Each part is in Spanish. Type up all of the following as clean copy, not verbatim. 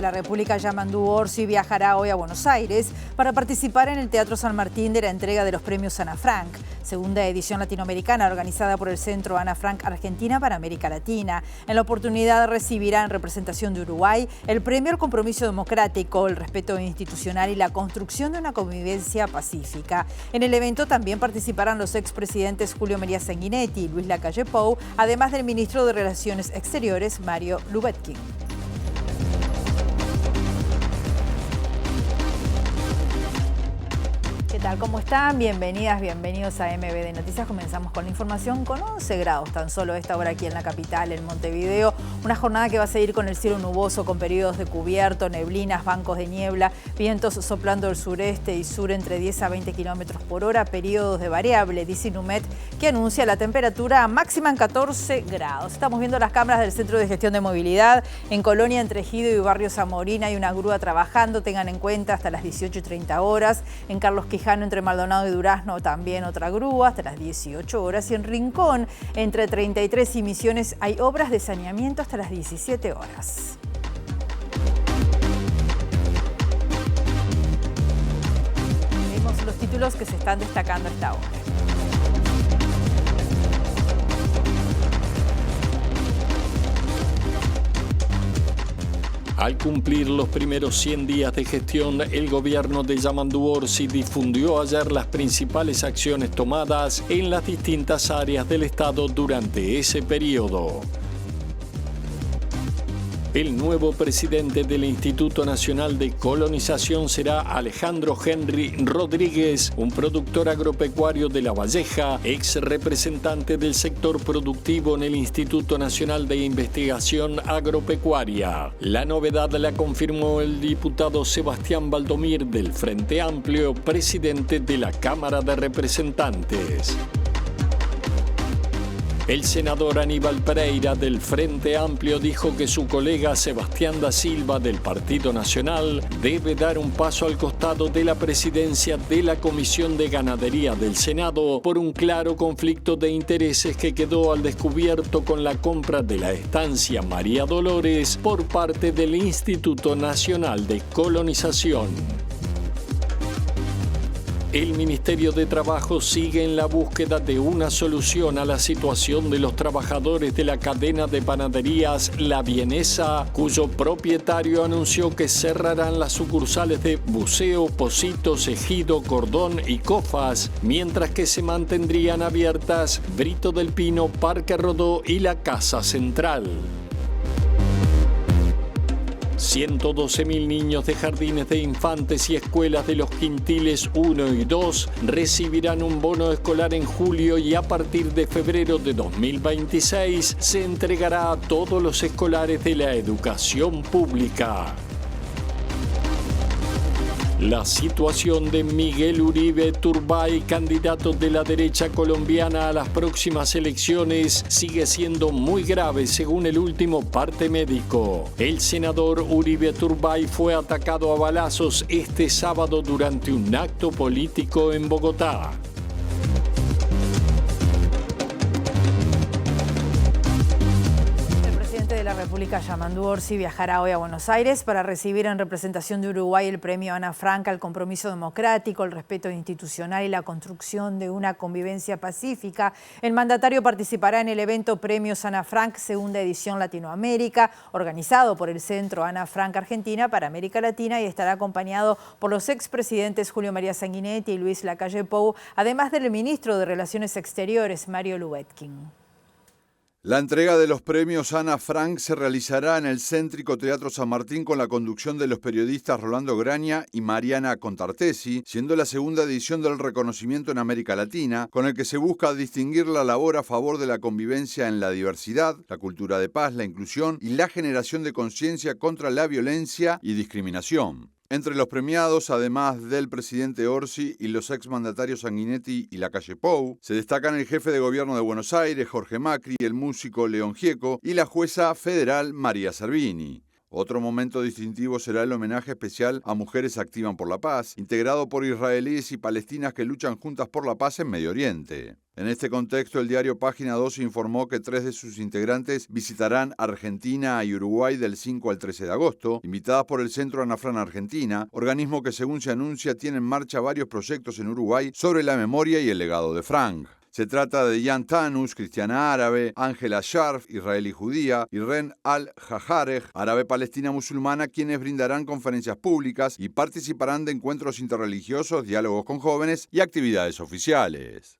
la República, Yamandu Orsi, viajará hoy a Buenos Aires para participar en el Teatro San Martín de la entrega de los premios Ana Frank, segunda edición latinoamericana organizada por el Centro Ana Frank Argentina para América Latina. En la oportunidad recibirá en representación de Uruguay el premio al compromiso democrático, el respeto institucional y la construcción de una convivencia pacífica. En el evento también participarán los expresidentes Julio María Sanguinetti y Luis Lacalle Pou, además del ministro de Relaciones Exteriores, Mario Lubetkin. ¿Qué tal? ¿Cómo están? Bienvenidas, bienvenidos a MBD Noticias. Comenzamos con la información con 11 grados tan solo a esta hora aquí en la capital, en Montevideo. Una jornada que va a seguir con el cielo nuboso, con periodos de cubierto, neblinas, bancos de niebla, vientos soplando del sureste y sur entre 10 a 20 kilómetros por hora, periodos de variable, dice Inumet, que anuncia la temperatura máxima en 14 grados. Estamos viendo las cámaras del Centro de Gestión de Movilidad. En Colonia, entre Ejido y Barrio Zamorín hay una grúa trabajando, tengan en cuenta, hasta las 18:30 horas. En Carlos Quijano, entre Maldonado y Durazno, también otra grúa hasta las 18 horas. Y en Rincón, entre 33 y Misiones, hay obras de saneamiento hasta las 17 horas. Vemos los títulos que se están destacando a esta hora. Al cumplir los primeros 100 días de gestión, el gobierno de Yamandu Orsi difundió ayer las principales acciones tomadas en las distintas áreas del Estado durante ese periodo. El nuevo presidente del Instituto Nacional de Colonización será Alejandro Henry Rodríguez, un productor agropecuario de La Valleja, ex representante del sector productivo en el Instituto Nacional de Investigación Agropecuaria. La novedad la confirmó el diputado Sebastián Valdomir del Frente Amplio, presidente de la Cámara de Representantes. El senador Aníbal Pereira del Frente Amplio dijo que su colega Sebastián da Silva del Partido Nacional debe dar un paso al costado de la presidencia de la Comisión de Ganadería del Senado por un claro conflicto de intereses que quedó al descubierto con la compra de la estancia María Dolores por parte del Instituto Nacional de Colonización. El Ministerio de Trabajo sigue en la búsqueda de una solución a la situación de los trabajadores de la cadena de panaderías La Vienesa, cuyo propietario anunció que cerrarán las sucursales de Buceo, Pocitos, Ejido, Cordón y Cofas, mientras que se mantendrían abiertas Brito del Pino, Parque Rodó y la Casa Central. 112.000 niños de jardines de infantes y escuelas de los quintiles 1 y 2 recibirán un bono escolar en julio y a partir de febrero de 2026 se entregará a todos los escolares de la educación pública. La situación de Miguel Uribe Turbay, candidato de la derecha colombiana a las próximas elecciones, sigue siendo muy grave según el último parte médico. El senador Uribe Turbay fue atacado a balazos este sábado durante un acto político en Bogotá. La República, Yamandu Orsi, viajará hoy a Buenos Aires para recibir en representación de Uruguay el premio Ana Frank al compromiso democrático, el respeto institucional y la construcción de una convivencia pacífica. El mandatario participará en el evento Premios Ana Frank, segunda edición Latinoamérica, organizado por el Centro Ana Frank Argentina para América Latina, y estará acompañado por los expresidentes Julio María Sanguinetti y Luis Lacalle Pou, además del ministro de Relaciones Exteriores, Mario Lubetkin. La entrega de los premios Ana Frank se realizará en el céntrico Teatro San Martín con la conducción de los periodistas Rolando Graña y Mariana Contartesi, siendo la segunda edición del reconocimiento en América Latina, con el que se busca distinguir la labor a favor de la convivencia en la diversidad, la cultura de paz, la inclusión y la generación de conciencia contra la violencia y discriminación. Entre los premiados, además del presidente Orsi y los exmandatarios Sanguinetti y Lacalle Pou, se destacan el jefe de gobierno de Buenos Aires, Jorge Macri, el músico León Gieco y la jueza federal María Servini. Otro momento distintivo será el homenaje especial a Mujeres Activan por la Paz, integrado por israelíes y palestinas que luchan juntas por la paz en Medio Oriente. En este contexto, el diario Página 12 informó que 3 de sus integrantes visitarán Argentina y Uruguay del 5 al 13 de agosto, invitadas por el Centro Ana Fran Argentina, organismo que, según se anuncia, tiene en marcha varios proyectos en Uruguay sobre la memoria y el legado de Frank. Se trata de Jan Tanus, cristiana árabe, Ángela Sharf, israelí judía, y Ren al-Jajareh, árabe-palestina musulmana, quienes brindarán conferencias públicas y participarán de encuentros interreligiosos, diálogos con jóvenes y actividades oficiales.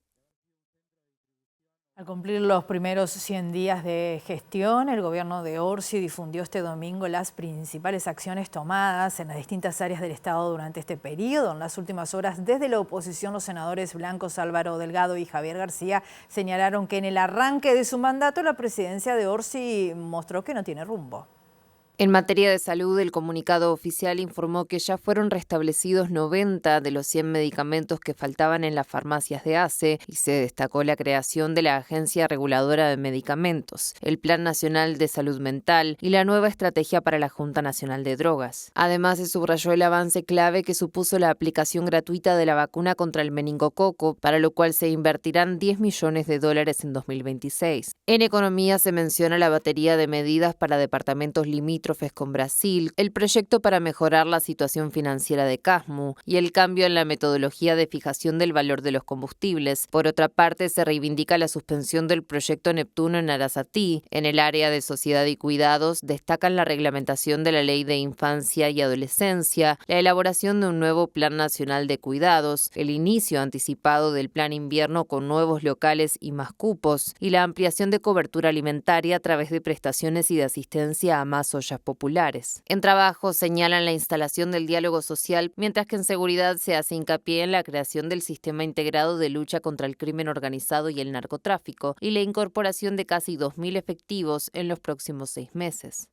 Al cumplir los primeros 100 días de gestión, el gobierno de Orsi difundió este domingo las principales acciones tomadas en las distintas áreas del Estado durante este periodo. En las últimas horas, desde la oposición, los senadores blancos Álvaro Delgado y Javier García señalaron que en el arranque de su mandato la presidencia de Orsi mostró que no tiene rumbo. En materia de salud, el comunicado oficial informó que ya fueron restablecidos 90 de los 100 medicamentos que faltaban en las farmacias de ACE y se destacó la creación de la Agencia Reguladora de Medicamentos, el Plan Nacional de Salud Mental y la nueva estrategia para la Junta Nacional de Drogas. Además, se subrayó el avance clave que supuso la aplicación gratuita de la vacuna contra el meningococo, para lo cual se invertirán $10 millones en 2026. En economía se menciona la batería de medidas para departamentos limítrofes con Brasil, el proyecto para mejorar la situación financiera de Casmu y el cambio en la metodología de fijación del valor de los combustibles. Por otra parte, se reivindica la suspensión del proyecto Neptuno en Arasatí. En el área de sociedad y cuidados destacan la reglamentación de la Ley de Infancia y Adolescencia, la elaboración de un nuevo Plan Nacional de Cuidados, el inicio anticipado del Plan Invierno con nuevos locales y más cupos, y la ampliación de cobertura alimentaria a través de prestaciones y de asistencia a más ollas populares. En trabajo señalan la instalación del diálogo social, mientras que en seguridad se hace hincapié en la creación del sistema integrado de lucha contra el crimen organizado y el narcotráfico y la incorporación de casi 2.000 efectivos en los próximos 6 meses.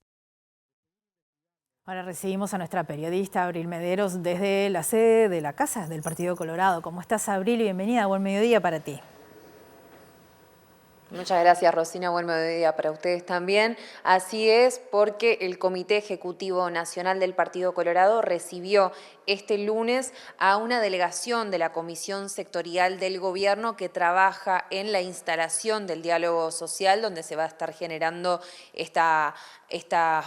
Ahora recibimos a nuestra periodista Abril Mederos desde la sede de la Casa del Partido Colorado. ¿Cómo estás, Abril? Bienvenida, buen mediodía para ti. Muchas gracias, Rosina. Buen mediodía para ustedes también. Así es, porque el Comité Ejecutivo Nacional del Partido Colorado recibió este lunes a una delegación de la Comisión Sectorial del Gobierno que trabaja en la instalación del diálogo social, donde se va a estar generando estas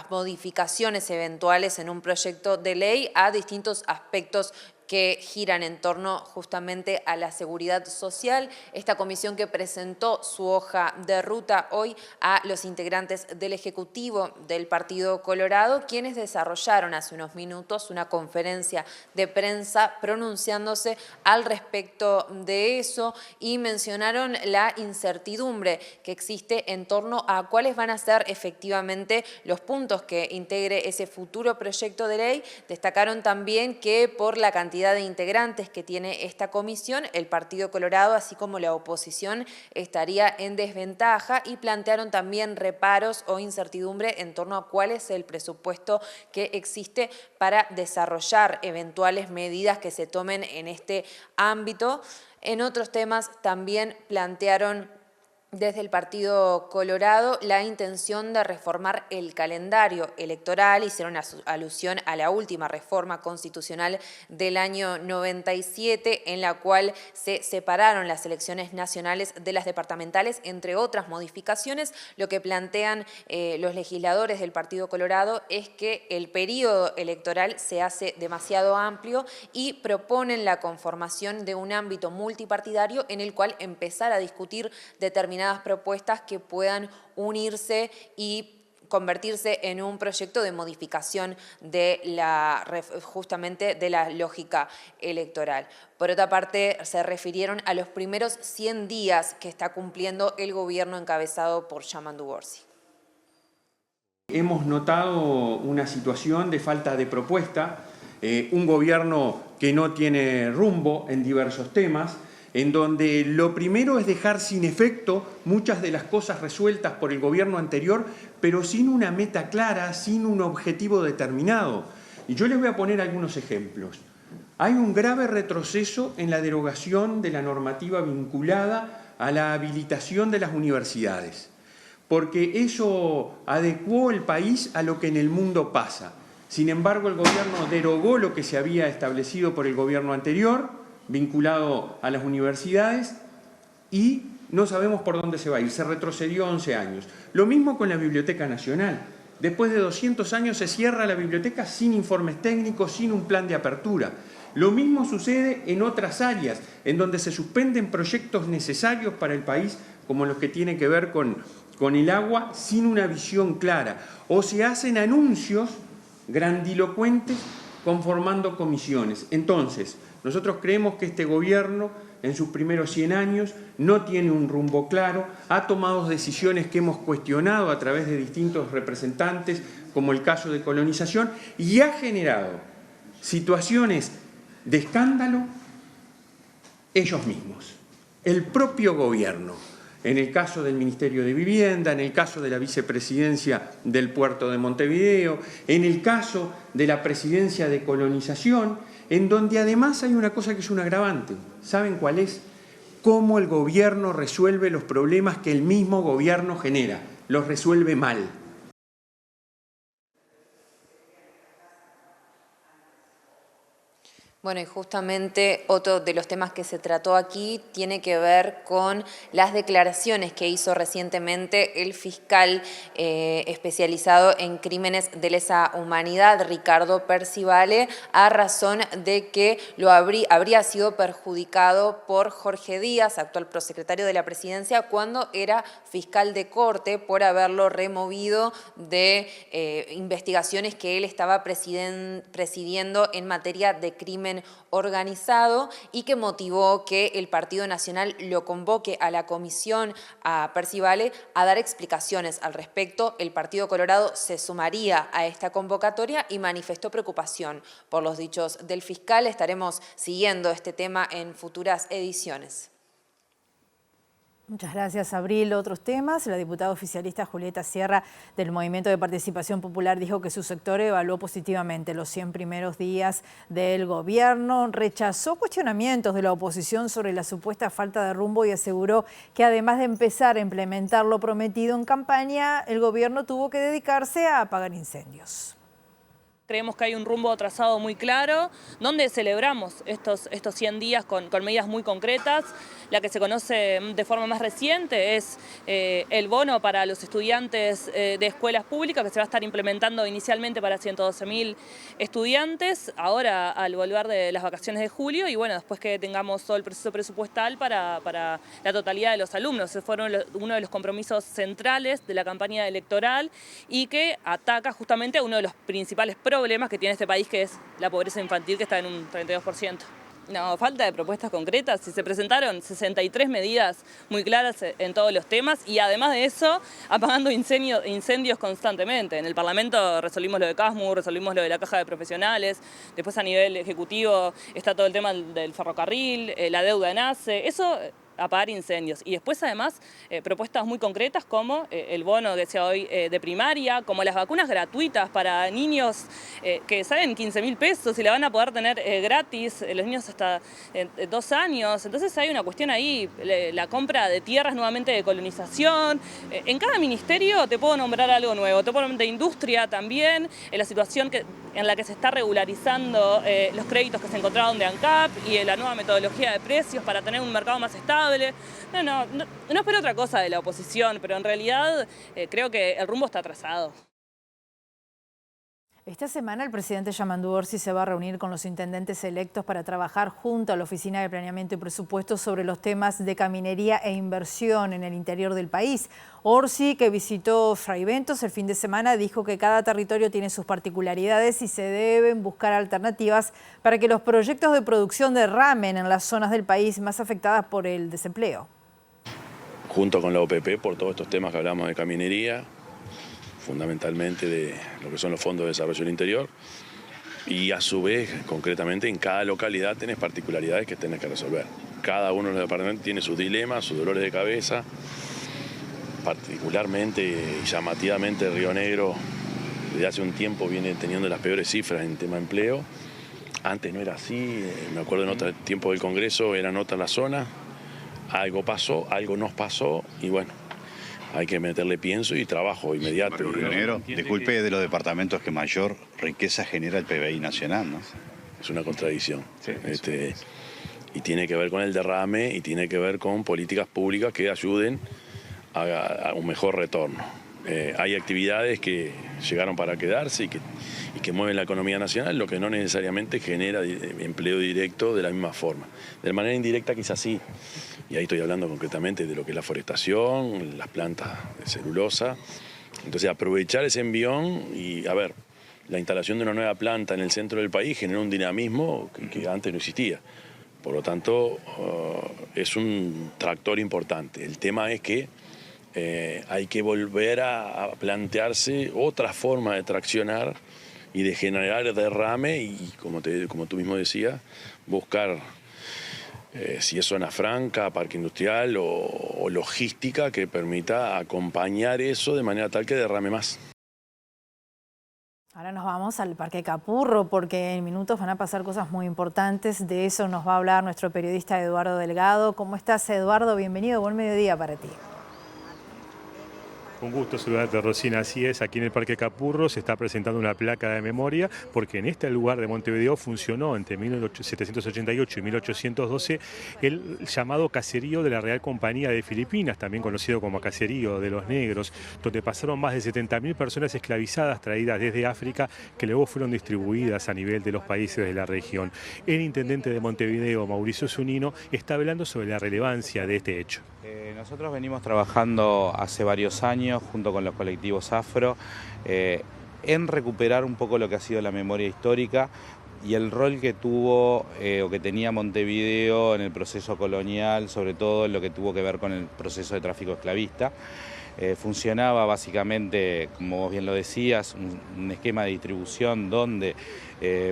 modificaciones eventuales en un proyecto de ley a distintos aspectos que giran en torno justamente a la seguridad social. Esta comisión que presentó su hoja de ruta hoy a los integrantes del Ejecutivo del Partido Colorado, quienes desarrollaron hace unos minutos una conferencia de prensa pronunciándose al respecto de eso y mencionaron la incertidumbre que existe en torno a cuáles van a ser efectivamente los puntos que integre ese futuro proyecto de ley. Destacaron también que por la cantidad de integrantes que tiene esta comisión, el Partido Colorado, así como la oposición, estaría en desventaja y plantearon también reparos o incertidumbre en torno a cuál es el presupuesto que existe para desarrollar eventuales medidas que se tomen en este ámbito. En otros temas también plantearon desde el Partido Colorado la intención de reformar el calendario electoral, hicieron alusión a la última reforma constitucional del año 97, en la cual se separaron las elecciones nacionales de las departamentales, entre otras modificaciones. Lo que plantean los legisladores del Partido Colorado es que el periodo electoral se hace demasiado amplio y proponen la conformación de un ámbito multipartidario en el cual empezar a discutir determinadas propuestas que puedan unirse y convertirse en un proyecto de modificación de justamente de la lógica electoral. Por otra parte, se refirieron a los primeros 100 días que está cumpliendo el gobierno encabezado por Yamandu Orsi. Hemos notado una situación de falta de propuesta, un gobierno que no tiene rumbo en diversos temas, en donde lo primero es dejar sin efecto muchas de las cosas resueltas por el gobierno anterior, pero sin una meta clara, sin un objetivo determinado. Y yo les voy a poner algunos ejemplos. Hay un grave retroceso en la derogación de la normativa vinculada a la habilitación de las universidades. porque eso adecuó el país a lo que en el mundo pasa. Sin embargo, el gobierno derogó lo que se había establecido por el gobierno anterior, vinculado a las universidades, y no sabemos por dónde se va a ir. Se retrocedió 11 años. Lo mismo con la Biblioteca Nacional. Después de 200 años se cierra la biblioteca sin informes técnicos, sin un plan de apertura. Lo mismo sucede en otras áreas, en donde se suspenden proyectos necesarios para el país, como los que tienen que ver con el agua, sin una visión clara. O se hacen anuncios grandilocuentes conformando comisiones. Entonces, nosotros creemos que este gobierno, en sus primeros 100 años, no tiene un rumbo claro, ha tomado decisiones que hemos cuestionado a través de distintos representantes, como el caso de colonización, y ha generado situaciones de escándalo ellos mismos, el propio gobierno. En el caso del Ministerio de Vivienda, en el caso de la vicepresidencia del Puerto de Montevideo, en el caso de la presidencia de colonización, en donde además hay una cosa que es un agravante. ¿Saben cuál es? Cómo el gobierno resuelve los problemas que el mismo gobierno genera. Los resuelve mal. Bueno, y justamente otro de los temas que se trató aquí tiene que ver con las declaraciones que hizo recientemente el fiscal especializado en crímenes de lesa humanidad, Ricardo Percivale, a razón de que habría sido perjudicado por Jorge Díaz, actual prosecretario de la Presidencia, cuando era fiscal de corte, por haberlo removido de investigaciones que él estaba presidiendo en materia de crimen organizado, y que motivó que el Partido Nacional lo convoque a la comisión, a Percivale, a dar explicaciones al respecto. El Partido Colorado se sumaría a esta convocatoria y manifestó preocupación por los dichos del fiscal. Estaremos siguiendo este tema en futuras ediciones. Muchas gracias, Abril. Otros temas. La diputada oficialista Julieta Sierra del Movimiento de Participación Popular dijo que su sector evaluó positivamente los 100 primeros días del gobierno, rechazó cuestionamientos de la oposición sobre la supuesta falta de rumbo y aseguró que además de empezar a implementar lo prometido en campaña, el gobierno tuvo que dedicarse a apagar incendios. Creemos que hay un rumbo trazado muy claro, donde celebramos estos 100 días con medidas muy concretas. La que se conoce de forma más reciente es el bono para los estudiantes de escuelas públicas, que se va a estar implementando inicialmente para 112.000 estudiantes, ahora al volver de las vacaciones de julio, y bueno, después que tengamos todo el proceso presupuestal para la totalidad de los alumnos. Ese fue uno de los compromisos centrales de la campaña electoral, y que ataca justamente a uno de los principales problemas que tiene este país, que es la pobreza infantil, que está en un 32%. No, falta de propuestas concretas. Se presentaron 63 medidas muy claras en todos los temas, y además de eso, apagando incendios constantemente. En el Parlamento resolvimos lo de CASMU, resolvimos lo de la caja de profesionales, después a nivel ejecutivo está todo el tema del ferrocarril, la deuda en ACE, eso, apagar incendios. Y después además propuestas muy concretas como el bono que sea hoy de primaria, como las vacunas gratuitas para niños que salen 15.000 pesos y la van a poder tener gratis, los niños hasta 2 años. Entonces hay una cuestión ahí, la compra de tierras nuevamente de colonización. En cada ministerio te puedo nombrar algo nuevo, te puedo nombrar de industria también, en la situación en la que se está regularizando los créditos que se encontraron de ANCAP y la nueva metodología de precios para tener un mercado más estable. No espero otra cosa de la oposición, pero en realidad creo que el rumbo está trazado. Esta semana el presidente Yamandu Orsi se va a reunir con los intendentes electos para trabajar junto a la Oficina de Planeamiento y Presupuesto sobre los temas de caminería e inversión en el interior del país. Orsi, que visitó Fraiventos el fin de semana, dijo que cada territorio tiene sus particularidades y se deben buscar alternativas para que los proyectos de producción derramen en las zonas del país más afectadas por el desempleo. Junto con la OPP, por todos estos temas que hablamos de caminería, fundamentalmente de lo que son los fondos de desarrollo del interior, y a su vez, concretamente, en cada localidad tenés particularidades que tenés que resolver. Cada uno de los departamentos tiene sus dilemas, sus dolores de cabeza. Particularmente y llamativamente Río Negro desde hace un tiempo viene teniendo las peores cifras en tema de empleo. Antes no era así, me acuerdo en otro tiempo del Congreso, era nota la zona, algo pasó, algo nos pasó, y bueno, hay que meterle pienso y trabajo inmediato. Río Negro, disculpe, de los departamentos que mayor riqueza genera el PBI nacional, ¿no? Es una contradicción. Sí, y tiene que ver con el derrame y tiene que ver con políticas públicas que ayuden a un mejor retorno. Hay actividades que llegaron para quedarse y que mueven la economía nacional, lo que no necesariamente genera empleo directo de la misma forma. De manera indirecta quizás sí, y ahí estoy hablando concretamente de lo que es la forestación, las plantas de celulosa. Entonces aprovechar ese envión y, a ver, la instalación de una nueva planta en el centro del país genera un dinamismo que antes no existía. Por lo tanto, es un tractor importante. El tema es que hay que volver a plantearse otra forma de traccionar y de generar derrame y, como tú mismo decías, buscar si es zona franca, parque industrial o logística que permita acompañar eso de manera tal que derrame más. Ahora nos vamos al Parque Capurro porque en minutos van a pasar cosas muy importantes. De eso nos va a hablar nuestro periodista Eduardo Delgado. ¿Cómo estás, Eduardo? Bienvenido, buen mediodía para ti. Un gusto saludarte, Rosina. Así es, aquí en el Parque Capurro se está presentando una placa de memoria porque en este lugar de Montevideo funcionó entre 1788 y 1812 el llamado caserío de la Real Compañía de Filipinas, también conocido como caserío de los negros, donde pasaron más de 70.000 personas esclavizadas traídas desde África que luego fueron distribuidas a nivel de los países de la región. El intendente de Montevideo, Mauricio Zunino, está hablando sobre la relevancia de este hecho. Nosotros venimos trabajando hace varios años junto con los colectivos afro en recuperar un poco lo que ha sido la memoria histórica y el rol que tuvo o que tenía Montevideo en el proceso colonial, sobre todo en lo que tuvo que ver con el proceso de tráfico esclavista. Funcionaba básicamente, como vos bien lo decías, un esquema de distribución donde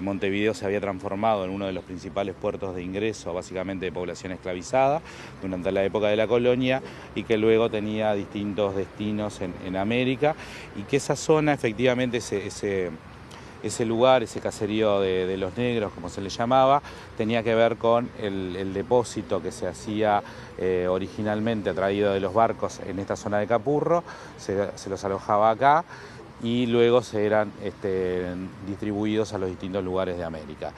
Montevideo se había transformado en uno de los principales puertos de ingreso, básicamente de población esclavizada, durante la época de la colonia, y que luego tenía distintos destinos en América, y que esa zona, efectivamente, ese lugar, ese caserío de los negros, como se le llamaba, tenía que ver con el depósito que se hacía originalmente traído de los barcos en esta zona de Capurro, se los alojaba acá y luego se eran distribuidos a los distintos lugares de América.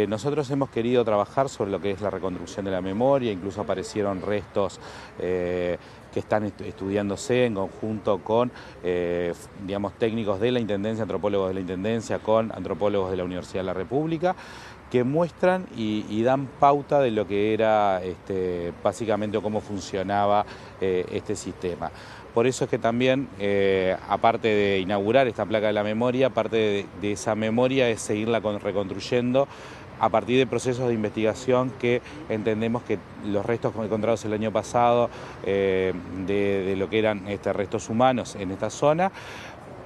Nosotros hemos querido trabajar sobre lo que es la reconstrucción de la memoria, incluso aparecieron restos que están estudiándose en conjunto con técnicos de la Intendencia, antropólogos de la Intendencia, con antropólogos de la Universidad de la República, que muestran y dan pauta de lo que era básicamente cómo funcionaba este sistema. Por eso es que también, aparte de inaugurar esta placa de la memoria, parte de esa memoria es seguirla reconstruyendo a partir de procesos de investigación que entendemos que los restos encontrados el año pasado de lo que eran restos humanos en esta zona,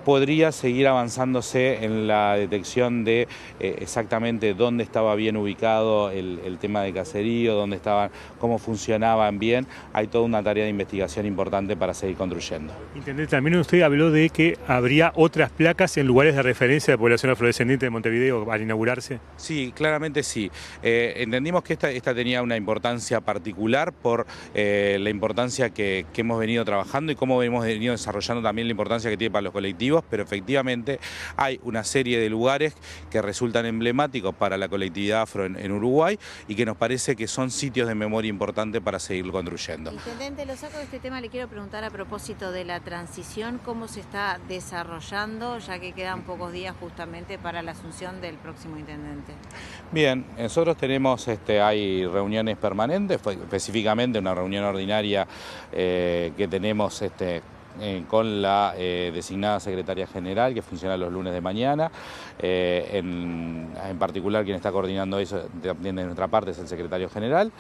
podría seguir avanzándose en la detección de exactamente dónde estaba bien ubicado el tema de caserío, dónde estaban, cómo funcionaban bien. Hay toda una tarea de investigación importante para seguir construyendo. Intendente, también usted habló de que habría otras placas en lugares de referencia de población afrodescendiente de Montevideo al inaugurarse. Sí, claramente sí. Entendimos que esta tenía una importancia particular por la importancia que hemos venido trabajando y cómo hemos venido desarrollando también la importancia que tiene para los colectivos, pero efectivamente hay una serie de lugares que resultan emblemáticos para la colectividad afro en Uruguay y que nos parece que son sitios de memoria importante para seguir construyendo. Intendente, lo saco de este tema, le quiero preguntar a propósito de la transición, ¿cómo se está desarrollando, ya que quedan pocos días justamente para la asunción del próximo intendente? Bien, nosotros tenemos, hay reuniones permanentes, específicamente una reunión ordinaria que tenemos con la designada secretaria general, que funciona los lunes de mañana. En particular, quien está coordinando eso también de nuestra parte es el secretario general.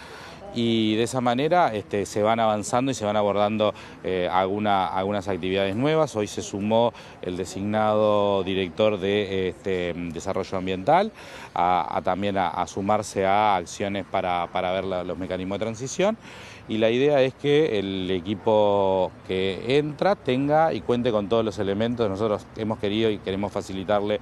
Y de esa manera se van avanzando y se van abordando algunas actividades nuevas. Hoy se sumó el designado director de desarrollo ambiental también a sumarse a acciones para ver los mecanismos de transición. Y la idea es que el equipo que entra tenga y cuente con todos los elementos. Nosotros hemos querido y queremos facilitarle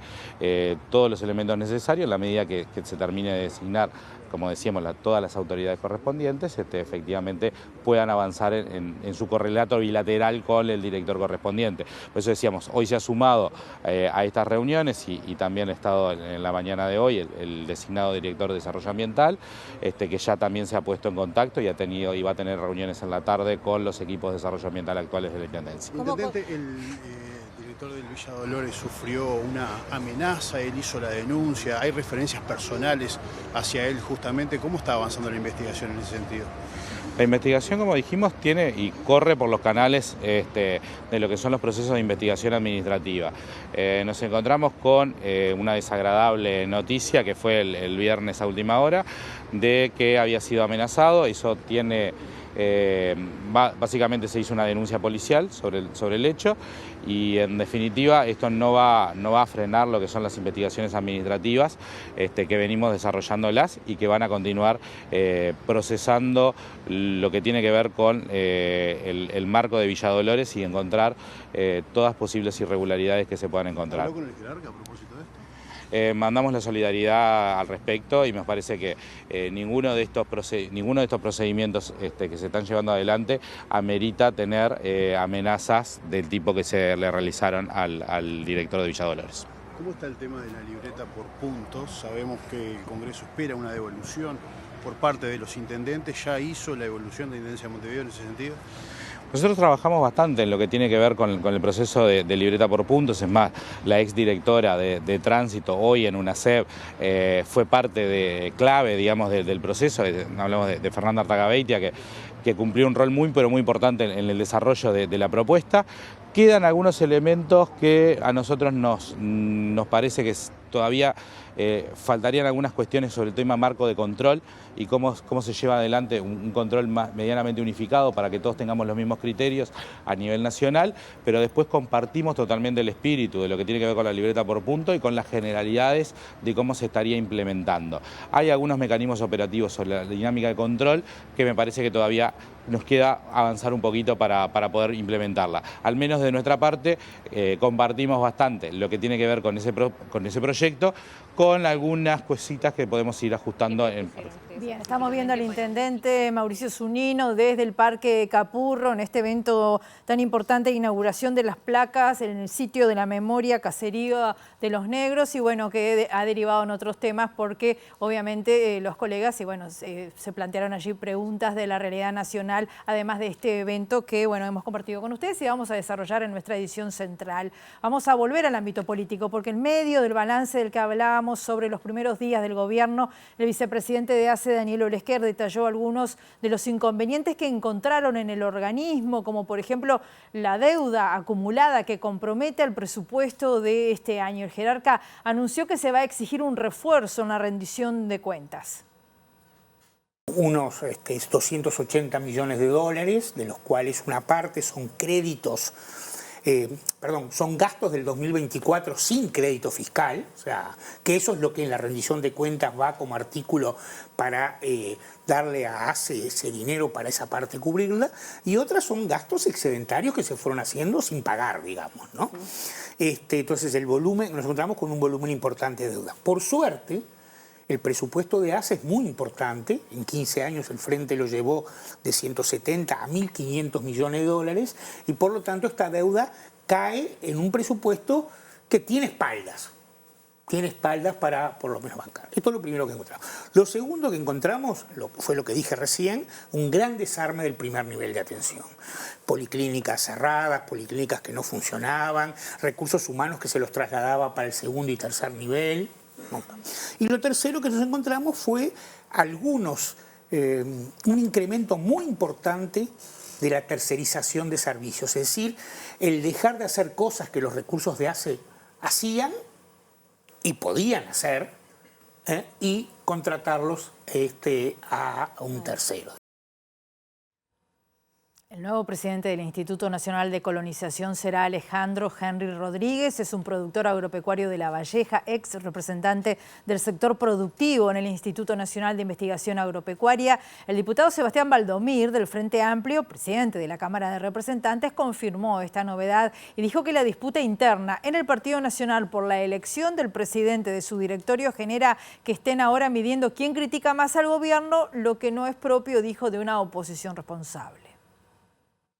todos los elementos necesarios en la medida que se termine de designar como decíamos, todas las autoridades correspondientes efectivamente puedan avanzar en su correlato bilateral con el director correspondiente. Por eso decíamos, hoy se ha sumado a estas reuniones y también ha estado en la mañana de hoy el designado director de Desarrollo Ambiental, que ya también se ha puesto en contacto y va a tener reuniones en la tarde con los equipos de desarrollo ambiental actuales de la Intendencia. Intendente, el director del Villa Dolores sufrió una amenaza, él hizo la denuncia, hay referencias personales hacia él justamente. ¿Cómo está avanzando la investigación en ese sentido? La investigación, como dijimos, tiene y corre por los canales de lo que son los procesos de investigación administrativa. Nos encontramos con una desagradable noticia que fue el viernes a última hora de que había sido amenazado. Eso tiene... básicamente se hizo una denuncia policial sobre el hecho y en definitiva esto no va a frenar lo que son las investigaciones administrativas que venimos desarrollándolas y que van a continuar procesando lo que tiene que ver con el marco de Villa Dolores y encontrar todas posibles irregularidades que se puedan encontrar. ¿Habló con el jerarca a propósito de esto? Mandamos la solidaridad al respecto y me parece que ninguno de estos procedimientos que se están llevando adelante amerita tener amenazas del tipo que se le realizaron al director de Villa Dolores. ¿Cómo está el tema de la libreta por puntos? Sabemos que el Congreso espera una devolución por parte de los intendentes. ¿Ya hizo la devolución de la Intendencia de Montevideo en ese sentido? Nosotros trabajamos bastante en lo que tiene que ver con el proceso de libreta por puntos. Es más, la exdirectora de Tránsito hoy en UNACEP fue parte clave, digamos, del proceso. Hablamos de Fernanda Artagabeitia, que cumplió un rol muy importante en el desarrollo de la propuesta. Quedan algunos elementos que a nosotros nos parece que todavía faltarían algunas cuestiones sobre el tema marco de control y cómo se lleva adelante un control medianamente unificado para que todos tengamos los mismos criterios a nivel nacional, pero después compartimos totalmente el espíritu de lo que tiene que ver con la libreta por punto y con las generalidades de cómo se estaría implementando. Hay algunos mecanismos operativos sobre la dinámica de control que me parece que todavía nos queda avanzar un poquito para poder implementarla. Al menos de nuestra parte compartimos bastante lo que tiene que ver con ese proyecto, con algunas cositas que podemos ir ajustando. Bien, estamos viendo al intendente Mauricio Zunino desde el Parque Capurro en este evento tan importante de inauguración de las placas en el sitio de la memoria caserío de los negros y bueno, que ha derivado en otros temas porque obviamente los colegas se plantearon allí preguntas de la realidad nacional, además de este evento que hemos compartido con ustedes y vamos a desarrollar en nuestra edición central. Vamos a volver al ámbito político porque en medio del balance del que hablábamos sobre los primeros días del gobierno, el vicepresidente de ACE, Daniel Olesker, detalló algunos de los inconvenientes que encontraron en el organismo, como por ejemplo la deuda acumulada que compromete el presupuesto de este año. El jerarca anunció que se va a exigir un refuerzo en la rendición de cuentas. Unos 280 millones de dólares, de los cuales una parte son créditos, son gastos del 2024 sin crédito fiscal, o sea, que eso es lo que en la rendición de cuentas va como artículo para darle a ACE ese dinero para esa parte cubrirla, y otras son gastos excedentarios que se fueron haciendo sin pagar, digamos, ¿no? Entonces el volumen, nos encontramos con un volumen importante de deuda. Por suerte, el presupuesto de ACE es muy importante. En 15 años el Frente lo llevó de 170 a 1.500 millones de dólares y por lo tanto esta deuda cae en un presupuesto que tiene espaldas. Tiene espaldas para por lo menos bancar. Esto es lo primero que encontramos. Lo segundo que encontramos fue lo que dije recién, un gran desarme del primer nivel de atención. Policlínicas cerradas, policlínicas que no funcionaban, recursos humanos que se los trasladaba para el segundo y tercer nivel. Y lo tercero que nos encontramos fue un incremento muy importante de la tercerización de servicios, es decir, el dejar de hacer cosas que los recursos de ACE hacían y podían hacer y contratarlos a un tercero. El nuevo presidente del Instituto Nacional de Colonización será Alejandro Henry Rodríguez. Es un productor agropecuario de La Valleja, ex representante del sector productivo en el Instituto Nacional de Investigación Agropecuaria. El diputado Sebastián Valdomir, del Frente Amplio, presidente de la Cámara de Representantes, confirmó esta novedad y dijo que la disputa interna en el Partido Nacional por la elección del presidente de su directorio genera que estén ahora midiendo quién critica más al gobierno, lo que no es propio, dijo, de una oposición responsable.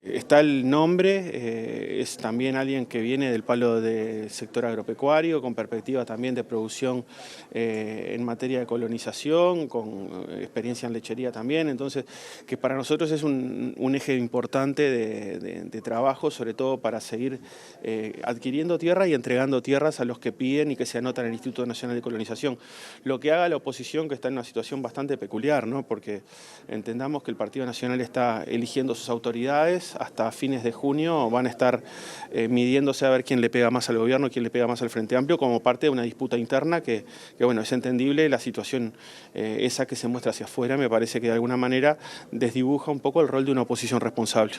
Está el nombre, es también alguien que viene del palo del sector agropecuario, con perspectiva también de producción en materia de colonización, con experiencia en lechería también, entonces que para nosotros es un eje importante de trabajo, sobre todo para seguir adquiriendo tierra y entregando tierras a los que piden y que se anotan en el Instituto Nacional de Colonización. Lo que haga la oposición, que está en una situación bastante peculiar, ¿no? Porque entendamos que el Partido Nacional está eligiendo sus autoridades. Hasta fines de junio van a estar midiéndose a ver quién le pega más al gobierno, quién le pega más al Frente Amplio, como parte de una disputa interna que bueno, es entendible. La situación esa que se muestra hacia afuera me parece que de alguna manera desdibuja un poco el rol de una oposición responsable.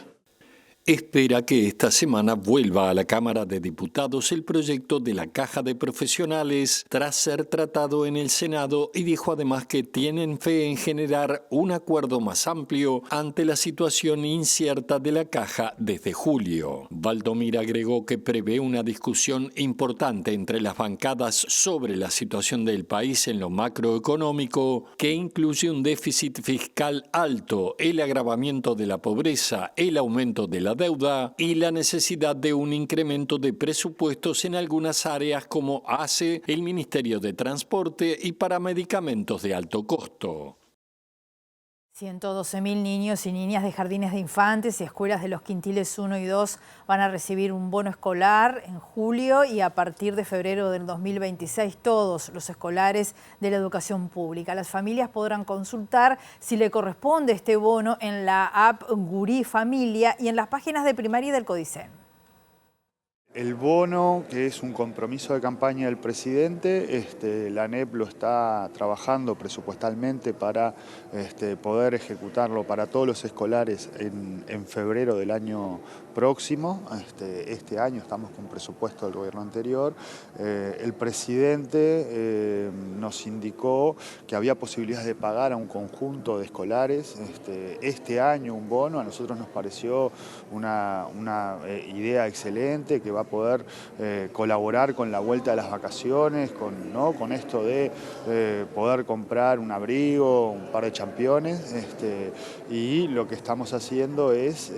Espera que esta semana vuelva a la Cámara de Diputados el proyecto de la Caja de Profesionales tras ser tratado en el Senado y dijo además que tienen fe en generar un acuerdo más amplio ante la situación incierta de la Caja desde julio. Valdomir agregó que prevé una discusión importante entre las bancadas sobre la situación del país en lo macroeconómico, que incluye un déficit fiscal alto, el agravamiento de la pobreza, el aumento de la deuda y la necesidad de un incremento de presupuestos en algunas áreas como hace el Ministerio de Transporte y para medicamentos de alto costo. 112.000 niños y niñas de jardines de infantes y escuelas de los quintiles 1 y 2 van a recibir un bono escolar en julio y a partir de febrero del 2026 todos los escolares de la educación pública. Las familias podrán consultar si le corresponde este bono en la app Gurí Familia y en las páginas de primaria y del Codicen. El bono, que es un compromiso de campaña del presidente, la ANEP lo está trabajando presupuestalmente para poder ejecutarlo para todos los escolares en febrero del año próximo. Este año estamos con presupuesto del gobierno anterior. El presidente nos indicó que había posibilidades de pagar a un conjunto de escolares este año un bono. A nosotros nos pareció una idea excelente que va a poder colaborar con la vuelta de las vacaciones, con esto de poder comprar un abrigo, un par de championes, y lo que estamos haciendo es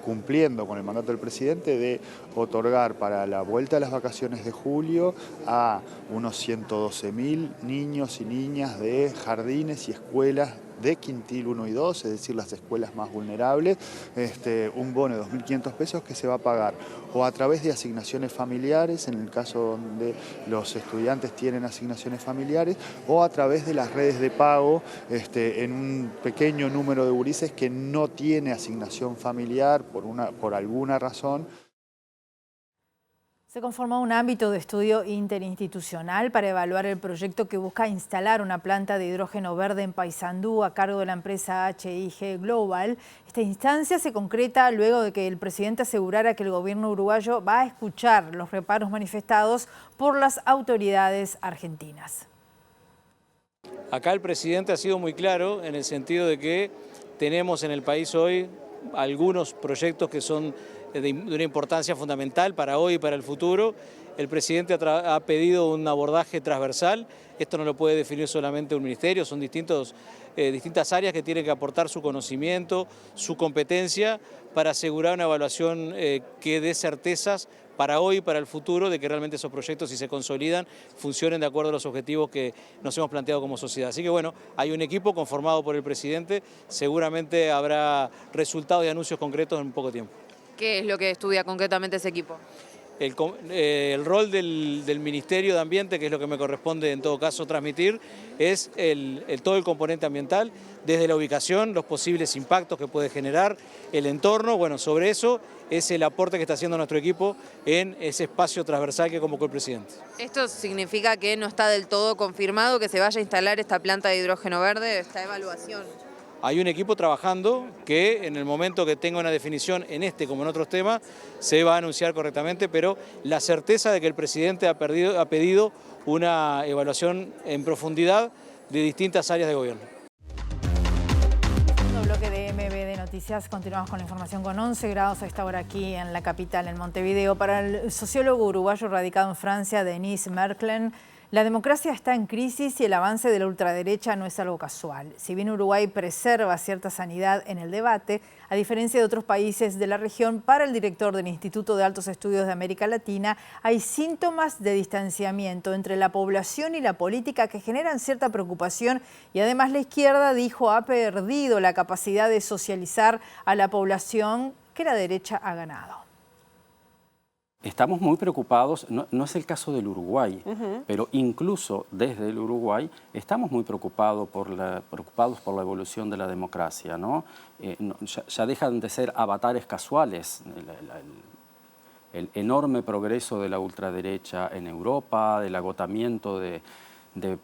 cumpliendo con el mandato del presidente de otorgar para la vuelta de las vacaciones de julio a unos 112.000 niños y niñas de jardines y escuelas de quintil 1 y 2, es decir, las escuelas más vulnerables, un bono de 2.500 pesos que se va a pagar o a través de asignaciones familiares, en el caso donde los estudiantes tienen asignaciones familiares, o a través de las redes de pago en un pequeño número de gurises que no tiene asignación familiar por alguna razón. Se conformó un ámbito de estudio interinstitucional para evaluar el proyecto que busca instalar una planta de hidrógeno verde en Paysandú a cargo de la empresa HIG Global. Esta instancia se concreta luego de que el presidente asegurara que el gobierno uruguayo va a escuchar los reparos manifestados por las autoridades argentinas. Acá el presidente ha sido muy claro en el sentido de que tenemos en el país hoy algunos proyectos que son de una importancia fundamental para hoy y para el futuro. El presidente ha pedido un abordaje transversal. Esto no lo puede definir solamente un ministerio, son distintas áreas que tienen que aportar su conocimiento, su competencia para asegurar una evaluación que dé certezas para hoy y para el futuro de que realmente esos proyectos, si se consolidan, funcionen de acuerdo a los objetivos que nos hemos planteado como sociedad. Así que bueno, hay un equipo conformado por el presidente, seguramente habrá resultados y anuncios concretos en poco tiempo. ¿Qué es lo que estudia concretamente ese equipo? El rol del Ministerio de Ambiente, que es lo que me corresponde en todo caso transmitir, es todo el componente ambiental, desde la ubicación, los posibles impactos que puede generar, el entorno. Bueno, sobre eso es el aporte que está haciendo nuestro equipo en ese espacio transversal que convocó el presidente. ¿Esto significa que no está del todo confirmado que se vaya a instalar esta planta de hidrógeno verde, esta evaluación? hay un equipo trabajando que en el momento que tenga una definición en este como en otros temas se va a anunciar correctamente, pero la certeza de que el presidente ha pedido una evaluación en profundidad de distintas áreas de gobierno. Bloque de MBD Noticias, continuamos con la información con 11 grados a esta hora aquí en la capital, en Montevideo. Para el sociólogo uruguayo radicado en Francia, Denis Merklen, la democracia está en crisis y el avance de la ultraderecha no es algo casual. Si bien Uruguay preserva cierta sanidad en el debate, a diferencia de otros países de la región, para el director del Instituto de Altos Estudios de América Latina, hay síntomas de distanciamiento entre la población y la política que generan cierta preocupación y además la izquierda, dijo, ha perdido la capacidad de socializar a la población que la derecha ha ganado. Estamos muy preocupados, no es el caso del Uruguay, pero incluso desde el Uruguay estamos muy preocupados por la evolución de la democracia, ¿no? Ya dejan de ser avatares casuales. El enorme progreso de la ultraderecha en Europa, del agotamiento de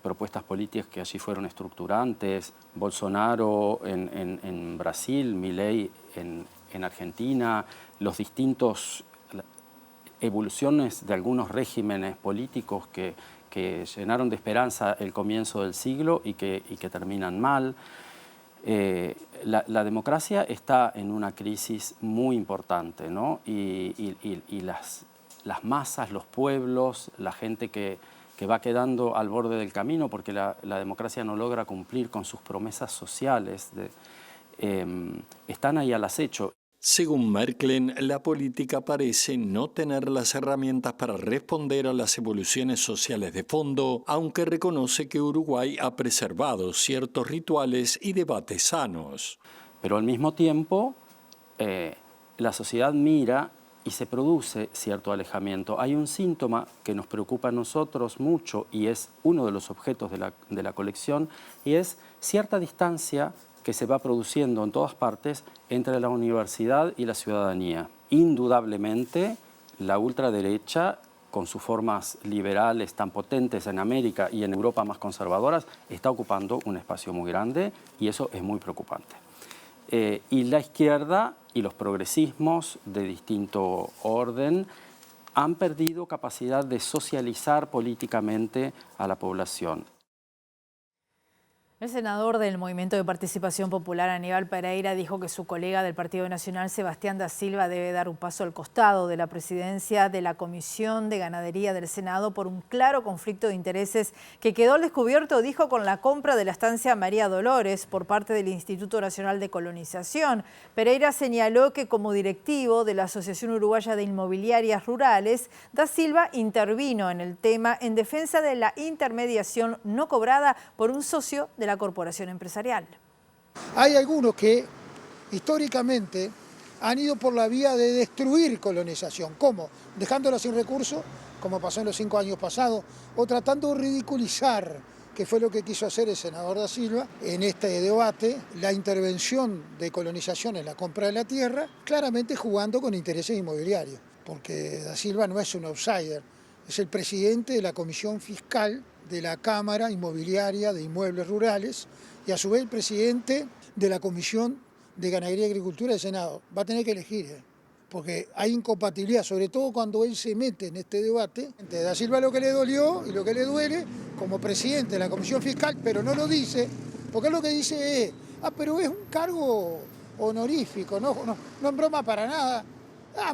propuestas políticas que allí fueron estructurantes, Bolsonaro en Brasil, Milei en Argentina, los distintos evoluciones de algunos regímenes políticos que llenaron de esperanza el comienzo del siglo y que terminan mal. La democracia está en una crisis muy importante, ¿no? Y las masas, los pueblos, la gente que va quedando al borde del camino porque la democracia no logra cumplir con sus promesas sociales, están ahí al acecho. Según Merklen, la política parece no tener las herramientas para responder a las evoluciones sociales de fondo, aunque reconoce que Uruguay ha preservado ciertos rituales y debates sanos. Pero al mismo tiempo, la sociedad mira y se produce cierto alejamiento. Hay un síntoma que nos preocupa a nosotros mucho y es uno de los objetos de la colección, y es cierta distancia que se va produciendo en todas partes entre la universidad y la ciudadanía. Indudablemente, la ultraderecha, con sus formas liberales tan potentes en América y en Europa más conservadoras, está ocupando un espacio muy grande y eso es muy preocupante. Y la izquierda y los progresismos de distinto orden han perdido capacidad de socializar políticamente a la población. El senador del Movimiento de Participación Popular, Aníbal Pereira, dijo que su colega del Partido Nacional, Sebastián da Silva, debe dar un paso al costado de la presidencia de la Comisión de Ganadería del Senado por un claro conflicto de intereses que quedó al descubierto, dijo, con la compra de la estancia María Dolores por parte del Instituto Nacional de Colonización. Pereira señaló que como directivo de la Asociación Uruguaya de Inmobiliarias Rurales, da Silva intervino en el tema en defensa de la intermediación no cobrada por un socio de la corporación empresarial. Hay algunos que históricamente han ido por la vía de destruir colonización. ¿Cómo? Dejándola sin recursos, como pasó en los 5 años pasados, o tratando de ridiculizar, que fue lo que quiso hacer el senador da Silva en este debate, la intervención de colonización en la compra de la tierra, claramente jugando con intereses inmobiliarios, porque da Silva no es un outsider, es el presidente de la Comisión Fiscal de la Cámara Inmobiliaria de Inmuebles Rurales y a su vez el presidente de la Comisión de Ganadería y Agricultura del Senado. Va a tener que elegir, porque hay incompatibilidad, sobre todo cuando él se mete en este debate. Da Silva lo que le dolió y lo que le duele como presidente de la Comisión Fiscal, pero no lo dice, porque lo que dice es, pero es un cargo honorífico, no en broma para nada.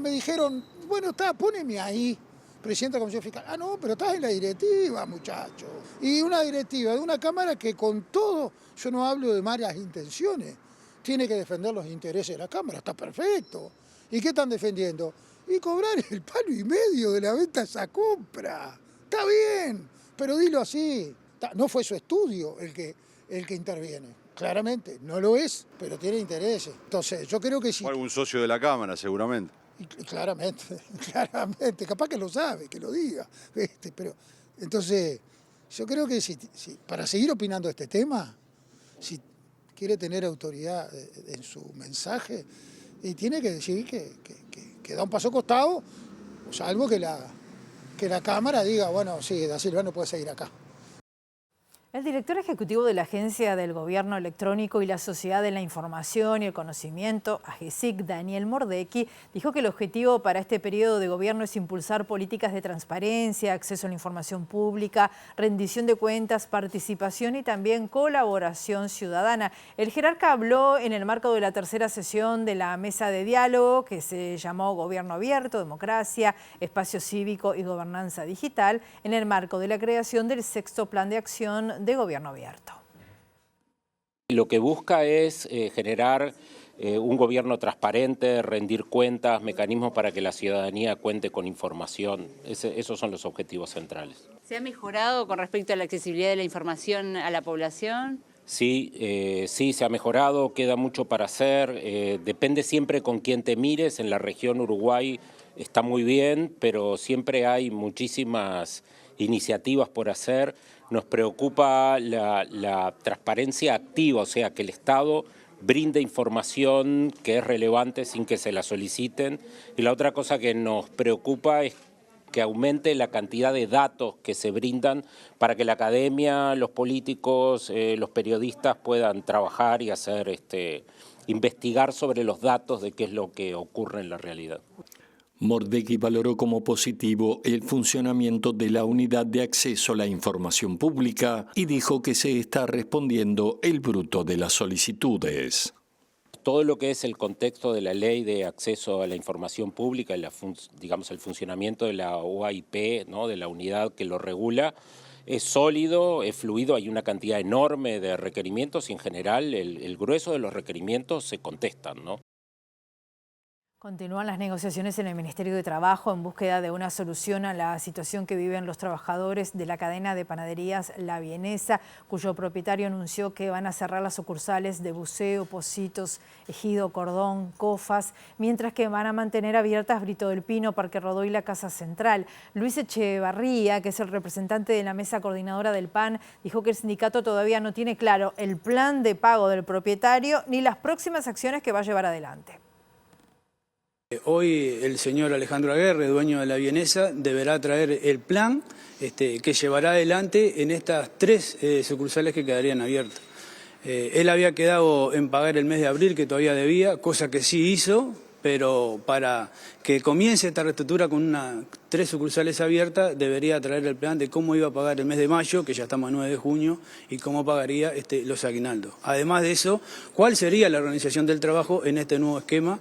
Me dijeron, bueno, poneme ahí, presidente de la Comisión Fiscal. No, pero estás en la directiva, muchacho. Y una directiva de una Cámara que con todo, yo no hablo de malas intenciones, tiene que defender los intereses de la Cámara, está perfecto. ¿Y qué están defendiendo? Y cobrar el palo y medio de la venta de esa compra. Está bien, pero dilo así. No fue su estudio el que interviene. Claramente, no lo es, pero tiene intereses. Entonces, yo creo que sí. O algún socio de la Cámara, seguramente. Claramente, capaz que lo sabe, que lo diga. Pero entonces, yo creo que si para seguir opinando este tema, si quiere tener autoridad en su mensaje, y tiene que decir que da un paso costado, salvo que la Cámara diga, bueno, sí, da Silva no puede seguir acá. El director ejecutivo de la Agencia del Gobierno Electrónico y la Sociedad de la Información y el Conocimiento, AGESIC, Daniel Mordecki, dijo que el objetivo para este periodo de gobierno es impulsar políticas de transparencia, acceso a la información pública, rendición de cuentas, participación y también colaboración ciudadana. El jerarca habló en el marco de la tercera sesión de la mesa de diálogo que se llamó Gobierno Abierto, Democracia, Espacio Cívico y Gobernanza Digital, en el marco de la creación del sexto Plan de Acción de Gobierno Abierto. Lo que busca es generar un gobierno transparente, rendir cuentas, mecanismos para que la ciudadanía cuente con información. Esos son los objetivos centrales. ¿Se ha mejorado con respecto a la accesibilidad de la información a la población? Sí, sí, se ha mejorado, queda mucho para hacer. Depende siempre con quién te mires. En la región Uruguay está muy bien, pero siempre hay muchísimas iniciativas por hacer. Nos preocupa la transparencia activa, o sea, que el Estado brinde información que es relevante sin que se la soliciten. Y la otra cosa que nos preocupa es que aumente la cantidad de datos que se brindan para que la academia, los políticos, los periodistas puedan trabajar y hacer investigar sobre los datos de qué es lo que ocurre en la realidad. Mordecki valoró como positivo el funcionamiento de la Unidad de Acceso a la Información Pública y dijo que se está respondiendo el bruto de las solicitudes. Todo lo que es el contexto de la Ley de Acceso a la Información Pública, digamos el funcionamiento de la UAIP, ¿no?, de la unidad que lo regula, es sólido, es fluido, hay una cantidad enorme de requerimientos y en general el grueso de los requerimientos se contestan, ¿no? Continúan las negociaciones en el Ministerio de Trabajo en búsqueda de una solución a la situación que viven los trabajadores de la cadena de panaderías La Vienesa, cuyo propietario anunció que van a cerrar las sucursales de Buceo, Pocitos, Ejido, Cordón, Cofas, mientras que van a mantener abiertas Brito del Pino, Parque Rodó y la Casa Central. Luis Echevarría, que es el representante de la mesa coordinadora del PAN, dijo que el sindicato todavía no tiene claro el plan de pago del propietario ni las próximas acciones que va a llevar adelante. Hoy el señor Alejandro Aguerre, dueño de La Vienesa, deberá traer el plan que llevará adelante en estas 3 sucursales que quedarían abiertas. Él había quedado en pagar el mes de abril, que todavía debía, cosa que sí hizo, pero para que comience esta reestructura con 3 sucursales abiertas, debería traer el plan de cómo iba a pagar el mes de mayo, que ya estamos a 9 de junio, y cómo pagaría los aguinaldos. Además de eso, cuál sería la organización del trabajo en este nuevo esquema,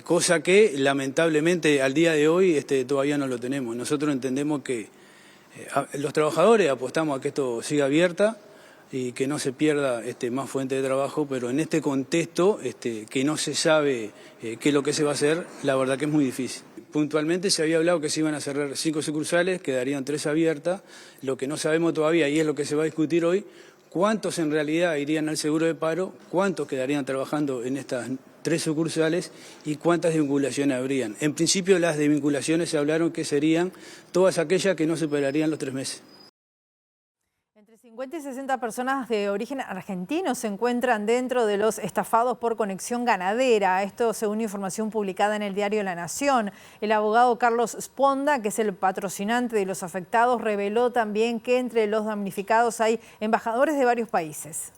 cosa que lamentablemente al día de hoy todavía no lo tenemos. Nosotros entendemos que los trabajadores apostamos a que esto siga abierta y que no se pierda más fuente de trabajo, pero en este contexto que no se sabe qué es lo que se va a hacer, la verdad que es muy difícil. Puntualmente se había hablado que se iban a cerrar 5 sucursales, quedarían 3 abiertas. Lo que no sabemos todavía, y es lo que se va a discutir hoy, cuántos en realidad irían al seguro de paro, cuántos quedarían trabajando en estas 3 sucursales y cuántas desvinculaciones habrían. En principio las desvinculaciones se hablaron que serían todas aquellas que no superarían los 3 meses. Entre 50 y 60 personas de origen argentino se encuentran dentro de los estafados por conexión ganadera. Esto según información publicada en el diario La Nación. El abogado Carlos Sponda, que es el patrocinante de los afectados, reveló también que entre los damnificados hay embajadores de varios países.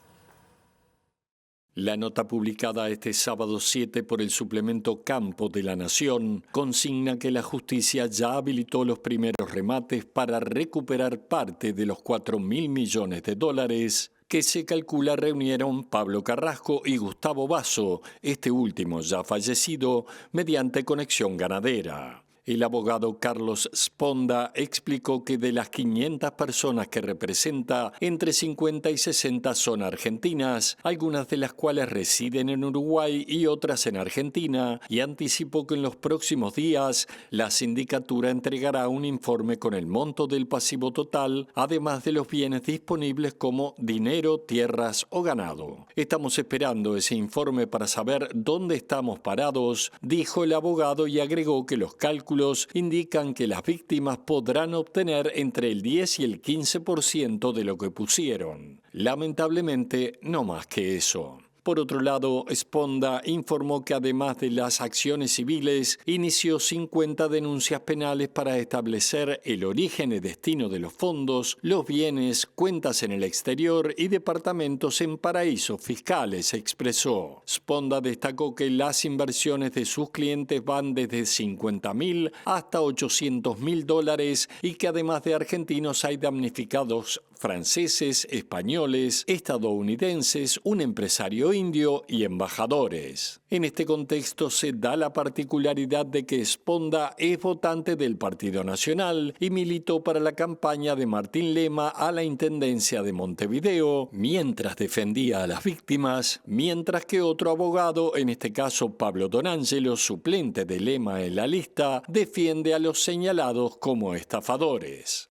La nota publicada este sábado 7 por el suplemento Campo de La Nación consigna que la justicia ya habilitó los primeros remates para recuperar parte de los $4.000 millones que se calcula reunieron Pablo Carrasco y Gustavo Basso, este último ya fallecido, mediante conexión ganadera. El abogado Carlos Sponda explicó que de las 500 personas que representa, entre 50 y 60 son argentinas, algunas de las cuales residen en Uruguay y otras en Argentina, y anticipó que en los próximos días la sindicatura entregará un informe con el monto del pasivo total, además de los bienes disponibles como dinero, tierras o ganado. Estamos esperando ese informe para saber dónde estamos parados, dijo el abogado, y agregó que los cálculos indican que las víctimas podrán obtener entre el 10 y el 15% de lo que pusieron. Lamentablemente, no más que eso. Por otro lado, Sponda informó que además de las acciones civiles, inició 50 denuncias penales para establecer el origen y destino de los fondos, los bienes, cuentas en el exterior y departamentos en paraísos fiscales, expresó. Sponda destacó que las inversiones de sus clientes van desde $50.000 hasta $800.000 y que además de argentinos hay damnificados franceses, españoles, estadounidenses, un empresario indio y embajadores. En este contexto se da la particularidad de que Sponda es votante del Partido Nacional y militó para la campaña de Martín Lema a la Intendencia de Montevideo, mientras defendía a las víctimas, mientras que otro abogado, en este caso Pablo Donangelo, suplente de Lema en la lista, defiende a los señalados como estafadores.